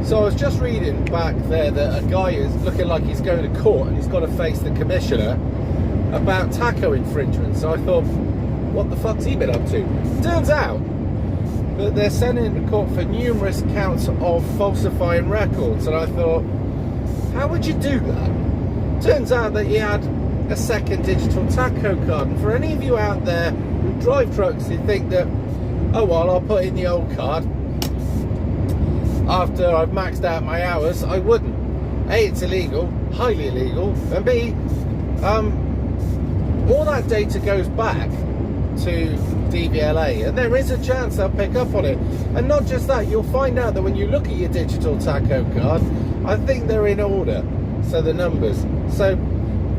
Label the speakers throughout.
Speaker 1: So I was just reading back there that a guy is looking like he's going to court and he's got to face the commissioner about taco infringement. So I thought, what the fuck's he been up to? Turns out that they're sending him to court for numerous counts of falsifying records. And I thought, how would you do that? Turns out that he had a second digital taco card. And for any of you out there who drive trucks, you think that, oh well, I'll put in the old card after I've maxed out my hours. I wouldn't. A, it's illegal, highly illegal, and B, all that data goes back to DVLA, and there is a chance they'll pick up on it. And not just that, you'll find out that when you look at your digital taco card, I think they're in order, so the numbers. So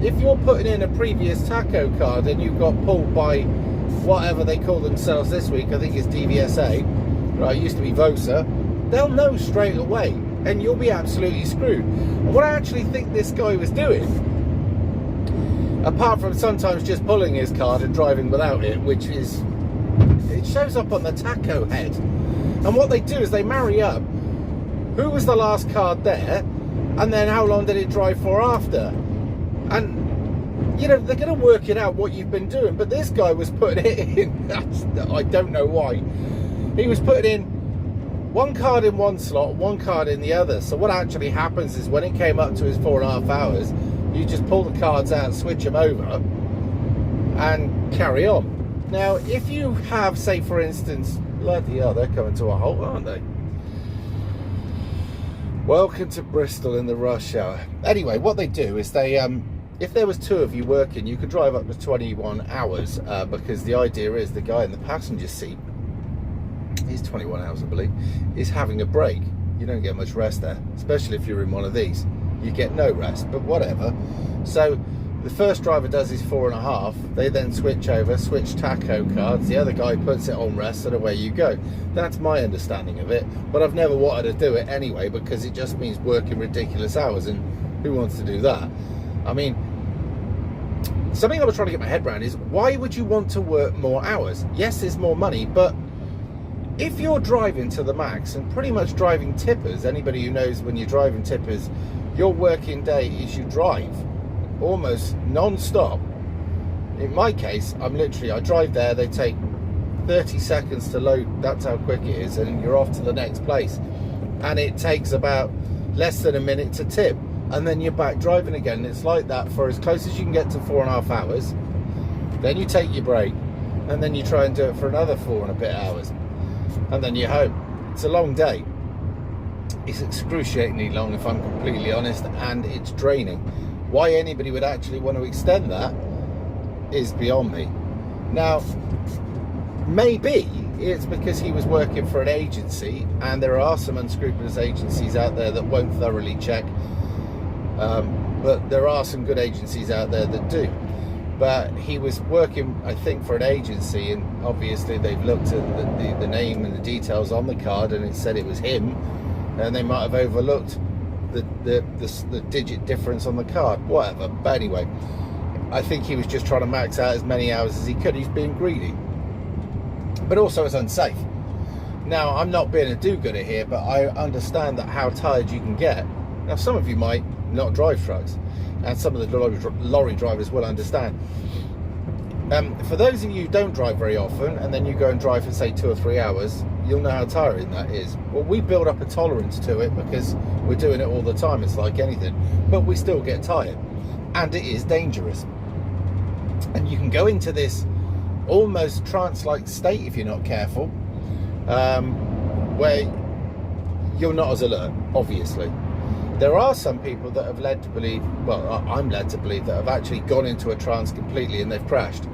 Speaker 1: if you're putting in a previous taco card and you've got pulled by whatever they call themselves this week, I think it's DVSA, right, it used to be VOSA, they'll know straight away and you'll be absolutely screwed. And what I actually think this guy was doing, apart from sometimes just pulling his card and driving without it, which is, it shows up on the taco head. And what they do is they marry up who was the last card there and then how long did it drive for after. And you know, they're going to work it out what you've been doing. But this guy was putting it in, I don't know why, he was putting in one card in one slot, one card in the other. So what actually happens is when it came up to his 4.5 hours, you just pull the cards out, switch them over and carry on. Now if you have, say for instance, bloody hell, they're coming to a halt, aren't they? Welcome to Bristol in the rush hour. Anyway, what they do is they if there was two of you working, you could drive up to 21 hours because the idea is the guy in the passenger seat, he's 21 hours I believe, is having a break. You don't get much rest there, especially if you're in one of these. You get no rest, but whatever. So the first driver does his 4.5, they then switch over, switch taco cards, the other guy puts it on rest, and away you go. That's my understanding of it, but I've never wanted to do it anyway because it just means working ridiculous hours, and who wants to do that? I mean, something I was trying to get my head around is, why would you want to work more hours? Yes, there's more money, but if you're driving to the max and pretty much driving tippers, anybody who knows when you're driving tippers, your working day is you drive almost non-stop. In my case, I drive there, they take 30 seconds to load, that's how quick it is, and you're off to the next place. And it takes about less than a minute to tip, and then you're back driving again. It's like that for as close as you can get to 4.5 hours. Then you take your break, and then you try and do it for another 4 and a bit hours, and then you're home. It's a long day. It's excruciatingly long, if I'm completely honest, and it's draining. Why anybody would actually want to extend that is beyond me. Now, maybe it's because he was working for an agency, and there are some unscrupulous agencies out there that won't thoroughly check, but there are some good agencies out there that do. But he was working, I think, for an agency, and obviously they've looked at the name and the details on the card, and it said it was him, and they might have overlooked the digit difference on the card, whatever. But anyway, I think he was just trying to max out as many hours as he could. He's being greedy, but also it's unsafe. Now, I'm not being a do-gooder here, but I understand that how tired you can get. Now, some of you might not drive trucks, and some of the lorry drivers will understand. For those of you who don't drive very often, and then you go and drive for say 2 or 3 hours, you'll know how tiring that is. Well, we build up a tolerance to it because we're doing it all the time. It's like anything, but we still get tired, and it is dangerous. And you can go into this almost trance-like state if you're not careful, where you're not as alert, obviously. There are some people that have led to believe, well, I'm led to believe, that have actually gone into a trance completely and they've crashed.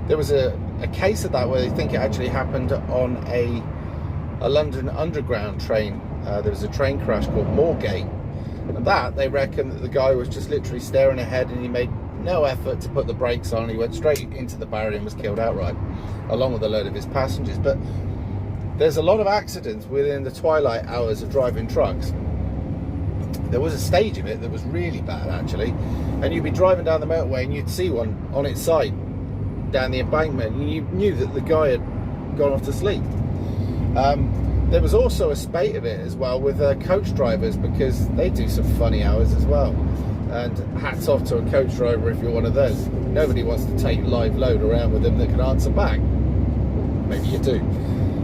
Speaker 1: There was a case of that where they think it actually happened on a London Underground train. There was a train crash called Moorgate, and that they reckon that the guy was just literally staring ahead and he made no effort to put the brakes on. He went straight into the barrier and was killed outright, along with a load of his passengers. But there's a lot of accidents within the twilight hours of driving trucks. There was a stage of it that was really bad, actually, and you'd be driving down the motorway and you'd see one on its side down the embankment, and you knew that the guy had gone off to sleep. there was also a spate of it as well with coach drivers, because they do some funny hours as well. And hats off to a coach driver if you're one of those. Nobody wants to take live load around with them that can answer back. Maybe you do.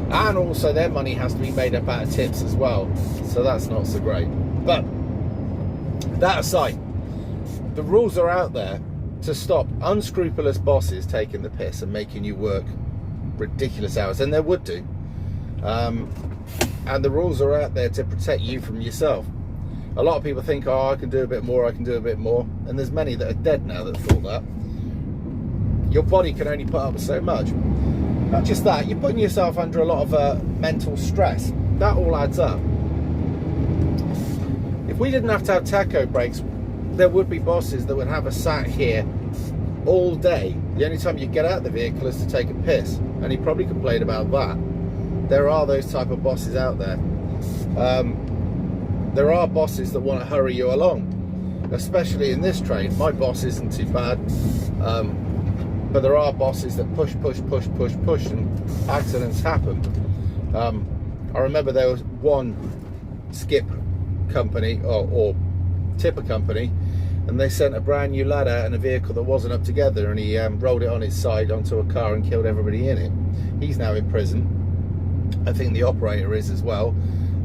Speaker 1: And also their money has to be made up out of tips as well, so that's not so great. But that aside, the rules are out there to stop unscrupulous bosses taking the piss and making you work ridiculous hours, and they would do. And the rules are out there to protect you from yourself. A lot of people think, oh, I can do a bit more, I can do a bit more, and there's many that are dead now that thought that. Your body can only put up with so much. Not just that, you're putting yourself under a lot of mental stress. That all adds up. If we didn't have to have tacho breaks, there would be bosses that would have us sat here all day. The only time you get out of the vehicle is to take a piss, and he probably complained about that. There are those type of bosses out there. There are bosses that want to hurry you along, especially in this trade. My boss isn't too bad, but there are bosses that push, and accidents happen. I remember there was one skip company or tipper company, and they sent a brand new lad out in a vehicle that wasn't up together, and he rolled it on its side onto a car and killed everybody in it. He's now in prison. I think the operator is as well,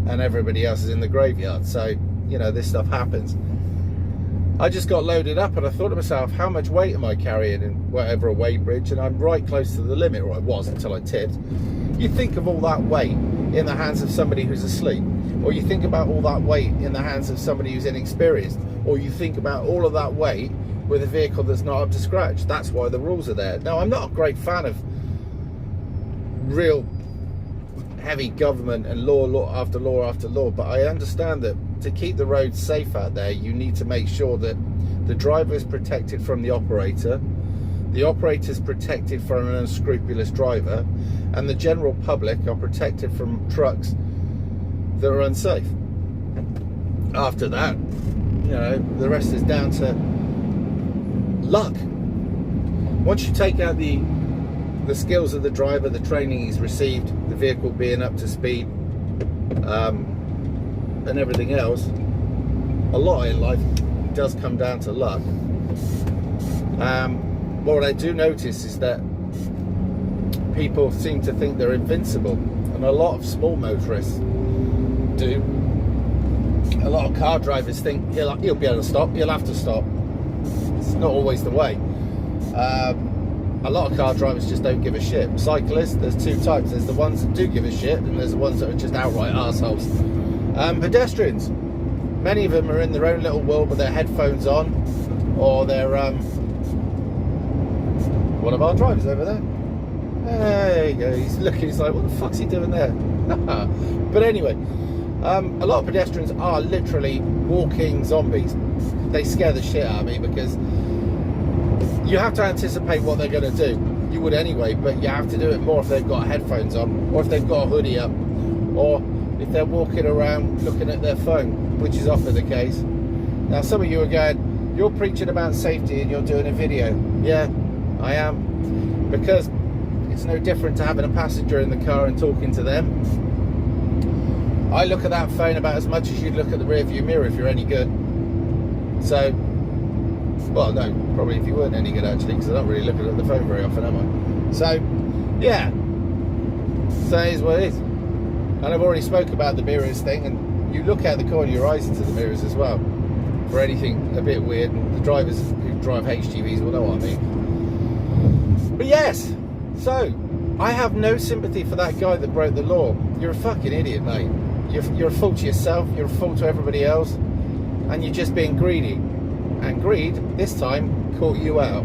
Speaker 1: and everybody else is in the graveyard. So, you know, this stuff happens. I just got loaded up and I thought to myself, how much weight am I carrying in whatever a weight bridge? And I'm right close to the limit, or I was until I tipped. You think of all that weight in the hands of somebody who's asleep, or you think about all that weight in the hands of somebody who's inexperienced, or you think about all of that weight with a vehicle that's not up to scratch. That's why the rules are there. Now, I'm not a great fan of real heavy government and law after law, but I understand that to keep the roads safe out there, you need to make sure that the driver is protected from the operator is protected from an unscrupulous driver, and the general public are protected from trucks that are unsafe. After that, you know, the rest is down to luck. Once you take out the skills of the driver, the training he's received, the vehicle being up to speed, and everything else, a lot in life does come down to luck. What I do notice is that people seem to think they're invincible, and a lot of small motorists do. A lot of car drivers think he'll be able to stop, he'll have to stop. It's not always the way. A lot of car drivers just don't give a shit. Cyclists, there's two types. There's the ones that do give a shit, and there's the ones that are just outright arseholes. Pedestrians, many of them are in their own little world with their headphones on, or they're one of our drivers over there. There you go. He's looking. He's like, what the fuck's he doing there? But anyway, a lot of pedestrians are literally walking zombies. They scare the shit out of me, because you have to anticipate what they're going to do. You would anyway, but you have to do it more if they've got headphones on, or if they've got a hoodie up, or if they're walking around looking at their phone, which is often the case. Now, some of you are going, you're preaching about safety and you're doing a video. Yeah, I am, because it's no different to having a passenger in the car and talking to them. I look at that phone about as much as you'd look at the rear view mirror if you're any good. So, well, no, probably if you weren't any good, actually, because I don't really look at the phone very often, am I? So, yeah, so it is what it is. And I've already spoke about the mirrors thing, and you look out the corner of your eyes into the mirrors as well for anything a bit weird, and the drivers who drive HGVs will know what I mean. But yes, so I have no sympathy for that guy that broke the law. You're a fucking idiot, mate. You're a fool to yourself, you're a fool to everybody else, and you're just being greedy. And greed, this time, caught you out.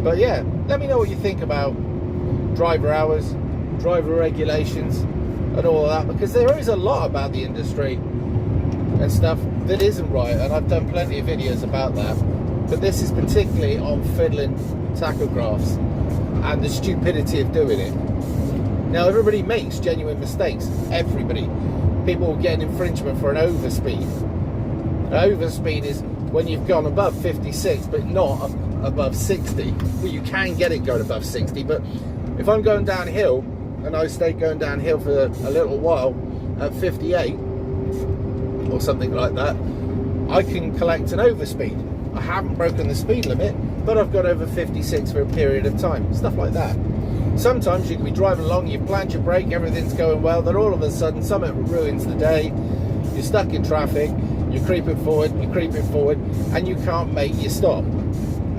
Speaker 1: But yeah, let me know what you think about driver hours, driver regulations, and all of that, because there is a lot about the industry and stuff that isn't right, and I've done plenty of videos about that. But this is particularly on fiddling tachographs and the stupidity of doing it. Now, everybody makes genuine mistakes. Everybody. People get an infringement for an overspeed. An overspeed is when you've gone above 56 but not above 60. Well, you can get it going above 60, but if I'm going downhill and I stay going downhill for a little while at 58 or something like that, I can collect an overspeed. I haven't broken the speed limit, but I've got over 56 for a period of time. Stuff like that. Sometimes you can be driving along, you've planned your brake, everything's going well, then all of a sudden something ruins the day. You're stuck in traffic, you're creeping forward, and you can't make your stop.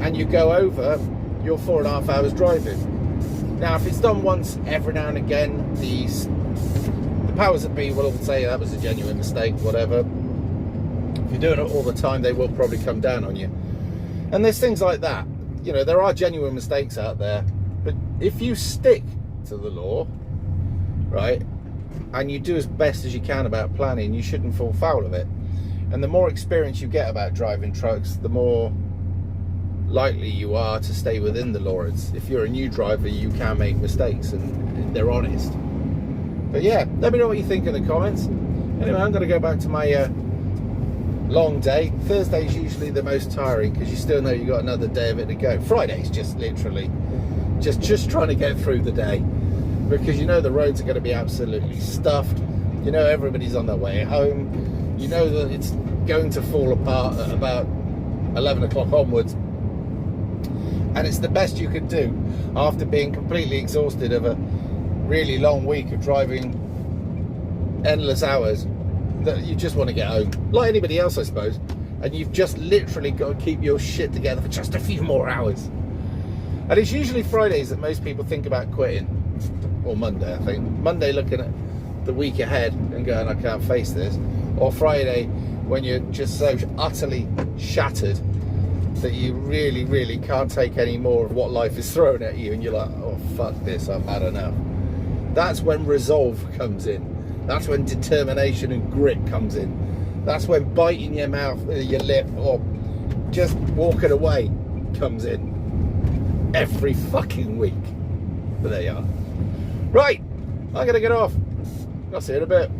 Speaker 1: And you go over your 4.5 hours driving. Now, if it's done once every now and again, the powers that be will say that was a genuine mistake, whatever. If you're doing it all the time, they will probably come down on you. And there's things like that. You know, there are genuine mistakes out there, but if you stick to the law, right, and you do as best as you can about planning, you shouldn't fall foul of it. And the more experience you get about driving trucks, the more likely you are to stay within the law. If you're a new driver, you can make mistakes, and they're honest. But yeah, let me know what you think in the comments. Anyway, I'm going to go back to my long day. Thursday's usually the most tiring because you still know you've got another day of it to go. Friday's just literally just trying to get through the day, because you know the roads are going to be absolutely stuffed. You know everybody's on their way home. You know that it's going to fall apart at about 11 o'clock onwards. And it's the best you can do after being completely exhausted of a really long week of driving endless hours, that you just want to get home, like anybody else I suppose, and you've just literally got to keep your shit together for just a few more hours. And it's usually Fridays that most people think about quitting, or Monday. I think Monday, looking at the week ahead and going, I can't face this, or Friday when you're just so utterly shattered that you really can't take any more of what life is throwing at you, and you're like, oh fuck this, I've had enough. That's when resolve comes in. That's when determination and grit comes in. That's when biting your mouth, your lip, or just walking away comes in. Every fucking week. But there you are. Right, I'm gonna get off. I'll see you in a bit.